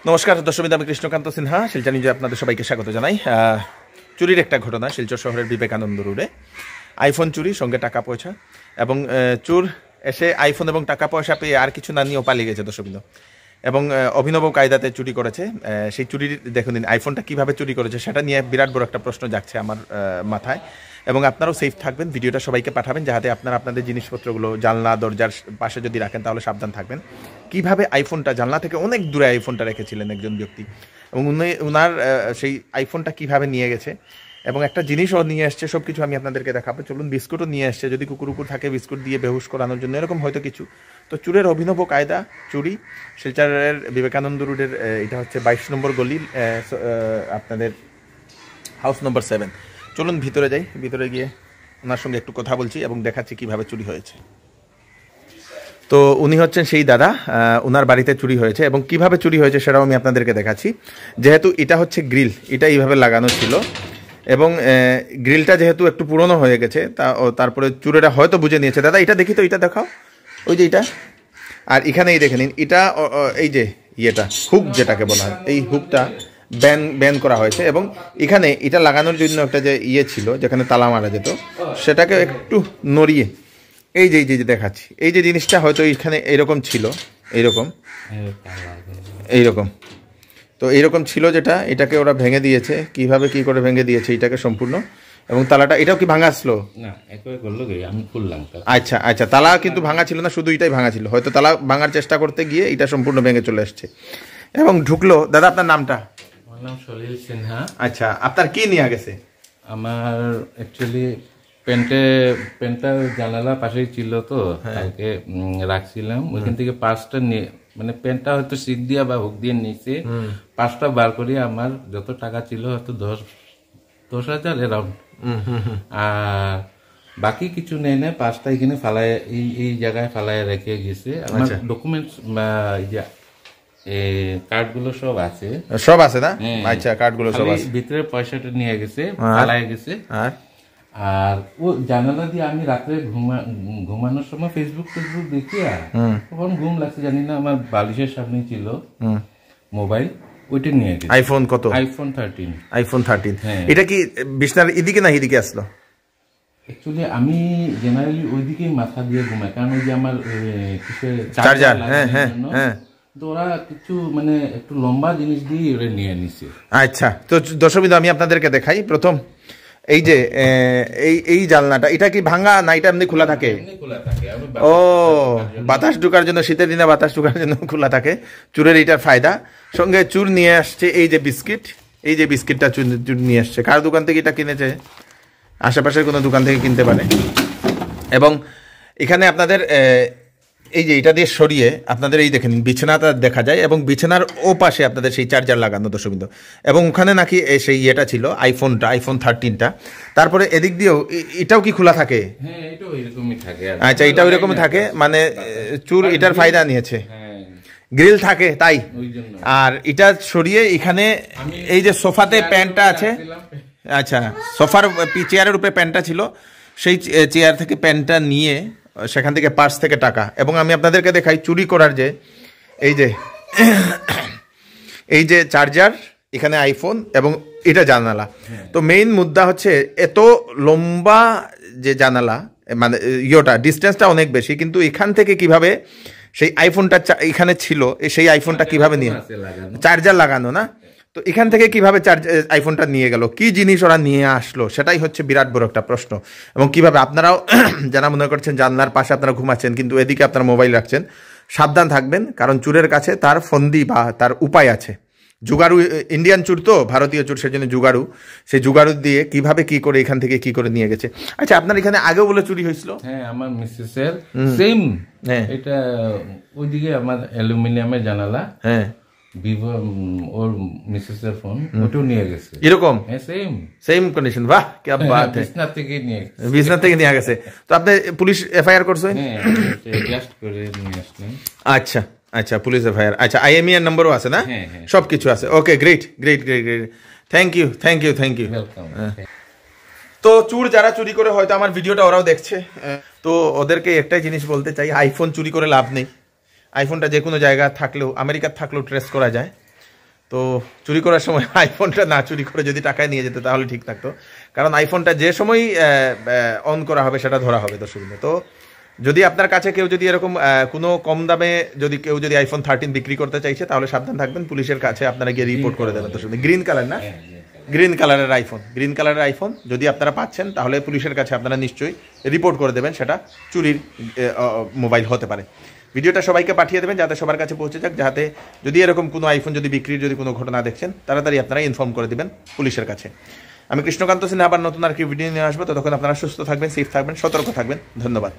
নমস্কার দর্শক, আমি কৃষ্ণকান্ত সিনহা শিলচর নিউজে আপনাদের সবাইকে স্বাগত জানাই। চুরির একটা ঘটনা শিলচর শহরের বিবেকানন্দ রোডে। আইফোন চুরি, সঙ্গে টাকা পয়সা, এবং চোর এসে আইফোন এবং টাকা পয়সা পেয়ে আর কিছু না নিয়েও পালিয়ে গেছে দর্শকবৃন্দ। এবং অভিনব কায়দাতে চুরি করেছে। সেই চুরির দেখুন আইফোনটা কীভাবে চুরি করেছে সেটা নিয়ে বিরাট বড় একটা প্রশ্ন জাগছে আমার মাথায়। এবং আপনারাও সেফ থাকবেন, ভিডিওটা সবাইকে পাঠাবেন যাতে আপনারা আপনাদের জিনিসপত্রগুলো জানলা দরজার পাশে যদি রাখেন তাহলে সাবধান থাকবেন। কিভাবে আইফোনটা জানলা থেকে অনেক দূরে আইফোনটা রেখেছিলেন একজন ব্যক্তি, এবং উনার সেই আইফোনটা কিভাবে নিয়ে গেছে এবং একটা জিনিসও নিয়ে আসছে, সব কিছু আমি আপনাদেরকে দেখাবো। চলুন, বিস্কুটও নিয়ে আসছে, যদি কুকুর থাকে বিস্কুট দিয়ে বেহুশ করানোর জন্য, এরকম হয়তো কিছু। তো চুরের অভিনব কায়দা চুরি শিলচরের বিবেকানন্দ রোডের, এটা হচ্ছে 22 নম্বর গলি, আপনাদের হাউস নম্বর 7। চলুন ভিতরে যাই, ভিতরে গিয়ে ওনার সঙ্গে একটু কথা বলছি এবং দেখাচ্ছি কিভাবে চুরি হয়েছে। তো উনি হচ্ছেন সেই দাদা, ওনার বাড়িতে চুরি হয়েছে এবং কিভাবে চুরি হয়েছে সেটাও আমি আপনাদেরকে দেখাচ্ছি। যেহেতু এটা হচ্ছে গ্রিল, এটা এইভাবে লাগানো ছিল এবং গ্রিলটা যেহেতু একটু পুরনো হয়ে গেছে, তারপরে চুরেরা হয়তো বুঝে নিয়েছে। দাদা এটা দেখি তো, এটা দেখাও, ওই যে এটা। আর এখানেই দেখে নিন, এটা এই যে ইয়েটা হুক যেটাকে বলা হয়, এই হুকটা ব্যান করা হয়েছে এবং এখানে এটা লাগানোর জন্য একটা যে ইয়ে ছিল যেখানে তালা মারা যেত, সেটাকে একটু নড়িয়ে এই যে দেখাচ্ছি, এই যে জিনিসটা হয়তো এখানে এইরকম ছিল, এইরকম তো এইরকম ছিল যেটা, এটাকে ওরা ভেঙে দিয়েছে। কিভাবে কি করে ভেঙে দিয়েছে এটাকে সম্পূর্ণ, এবং তালাটা এটাও কি ভাঙা আসলো? আচ্ছা আচ্ছা, তালা কিন্তু ভাঙা ছিল না, শুধু এটাই ভাঙা ছিল। হয়তো তালা ভাঙার চেষ্টা করতে গিয়ে এটা সম্পূর্ণ ভেঙে চলে আসছে এবং ঢুকলো। দাদা আপনার নামটা? আমার নাম সলিল সিনহা। আচ্ছা, আপনার কি নিয়ে গেছে? আমার অ্যাকচুয়ালি পেনটা জানালা পাশেই ছিল, তো কালকে রাখছিলাম, ওইখান থেকে পাঁচটা নিয়ে, মানে পেনটা হয়তো সিট দিয়া বা হুক দিয়ে নিচে পাঁচটা বার করিয়ে আমার যত টাকা ছিল হয়তো 10,000 অ্যারাউন্ড, আর বাকি কিছু নেই না। পাঁচটা এখানে ফালায়, এই জায়গায় ফালায় রেখে গেছে। আমার ডকুমেন্টস কার্ডগুলো সব আছে না? আচ্ছা, কার্ডগুলো সব আছে, ভিতরে পয়সাটা নিয়ে গেছে, ফালায় গেছে। আর ও জানালা দিয়ে আমি রাত্রে ঘুমানোর সময় ফেসবুক দেখি, আর তখন ঘুম লাগছে জানি না, আমার বালিশের সামনে ছিল মোবাইল, ওইটা নিয়ে গেছে। আইফোন কত? আইফোন 13। এটা কি বিছনার এদিকে না এদিকে আসলো? অ্যাকচুয়ালি আমি জেনারেলি ওইদিকেই মাথা দিয়ে ঘুমাই, কারণ ওই যে আমার চার্জার, তো ওরা কিছু মানে একটু লম্বা জিনিস দিয়ে ওরা নিয়ে নিছে। আচ্ছা, তো দর্শক আমি আপনাদেরকে দেখাই। প্রথম এই যে এই জানলাটা, এটা কি ভাঙা না এটা এমনি খোলা থাকে? ও, বাতাস ঢোকার জন্য, শীতের দিনে বাতাস ঢোকার জন্য খোলা থাকে। চুরের এইটার ফায়দা। সঙ্গে চুর নিয়ে আসছে এই যে বিস্কিট, এই যে বিস্কিটটা চুর নিয়ে আসছে। কার দোকান থেকে এটা কিনেছে? আশেপাশের কোনো দোকান থেকে কিনতে পারে। এবং এখানে আপনাদের এই যে এটা দিয়ে সরিয়ে আপনাদের এই দেখেন বিছানাটা দেখা যায়, এবং বিছানার ও পাশে আপনাদের সেই চার্জার লাগানো দর্শকবৃন্দ, এবং ওখানে নাকি সেই ইয়েটা ছিল, আইফোন 13টা। তারপরে এদিক দিয়েও এটাও কি খোলা থাকে? আচ্ছা, এটাও এরকমই থাকে, মানে চুর এটার ফায়দা নিয়েছে। গ্রিল থাকে তাই। আর এটা সরিয়ে এখানে এই যে সোফাতে প্যান্টটা আছে, আচ্ছা সোফার চেয়ারের উপরে প্যান্টটা ছিল, সেই চেয়ার থেকে প্যান্টটা নিয়ে সেখান থেকে পার্স থেকে টাকা। এবং আমি আপনাদেরকে দেখাই চুরি করার যে এই যে চার্জার, এখানে আইফোন, এবং এটা জানালা। তো মেইন মুদ্রা হচ্ছে এত লম্বা যে জানালা, মানে ইয়েটা ডিস্টেন্সটা অনেক বেশি, কিন্তু এখান থেকে কিভাবে সেই আইফোনটা এখানে ছিল, সেই আইফোনটা কিভাবে নিয়ে, চার্জার লাগানো না, তো এখান থেকে কিভাবে আইফোনটা নিয়ে গেল, কি জিনিস ওরা নিয়ে আসলো, সেটাই হচ্ছে বিরাট বড় একটা প্রশ্ন। এবং কিভাবে আপনারাও যারা মনে করছেন জানলার পাশে আপনারা ঘুমাচ্ছেন কিন্তু এদিকে আপনারা মোবাইল রাখছেন, সাবধান থাকবেন, কারণ চুরের কাছে তার ফন্দি বা তার উপায় আছে। জুগাড়ু, ইন্ডিয়ান চুর তো, ভারতীয় চুর, সেজন্য জুগাড়ু, সেই জুগাড়ু দিয়ে কিভাবে কি করে এখান থেকে কি করে নিয়ে গেছে। আচ্ছা, আপনার এখানে আগেও বলে চুরি হয়েছিল? হ্যাঁ, আমার মিসেসের সেম, এটা ওইদিকে আমার অ্যালুমিনিয়ামের জানালা, ভিভো, ওর মিসেসের ফোন, ওটাও নিয়ে গেছে এরকম সেম কন্ডিশন। বাহ, কি বাত है, বিছনা থেকে নিয়ে গেছে। তো আপনি পুলিশ এফআইআর করছেন? আচ্ছা আচ্ছা, পুলিশ এফআইআর। আচ্ছা, আইএমই এর নম্বরও আছে না? সব কিছু আছে। Okay, great great great great, thank you thank you thank you. তো চুর যারা চুরি করে, হয়তো আমার ভিডিওটা ওরাও দেখছে, তো ওদেরকে একটাই জিনিস বলতে চাই, আইফোন চুরি করে লাভ নেই। আইফোনটা যে কোনো জায়গা থাকলেও, আমেরিকার থাকলেও ট্রেস করা যায়। তো চুরি করার সময় আইফোনটা না চুরি করে যদি টাকায় নিয়ে যেত তাহলে ঠিক থাকতো, কারণ আইফোনটা যে সময় অন করা হবে সেটা ধরা হবে দর্শক। তো যদি আপনার কাছে কেউ যদি এরকম কোনো কম দামে যদি কেউ যদি আইফোন 13 বিক্রি করতে চাইছে তাহলে সাবধান থাকবেন, পুলিশের কাছে আপনারা গিয়ে রিপোর্ট করে দেবেন দর্শক। গ্রিন কালার না, গ্রিন কালারের আইফোন যদি আপনারা পাচ্ছেন তাহলে পুলিশের কাছে আপনারা নিশ্চয়ই রিপোর্ট করে দেবেন, সেটা চুরির মোবাইল হতে পারে। ভিডিওটা সবাইকে পাঠিয়ে দেবেন যাতে সবার কাছে পৌঁছে যাক, যাতে যদি এরকম কোনো আইফোন যদি বিক্রির যদি কোনো ঘটনা দেখছেন তাড়াতাড়ি আপনারা ইনফর্ম করে দিবেন পুলিশের কাছে। আমি কৃষ্ণকান্ত সিনহা আবার নতুন আর কি ভিডিও নিয়ে আসবো, ততক্ষণ আপনারা সুস্থ থাকবেন, সেফ থাকবেন, সতর্ক থাকবেন। ধন্যবাদ।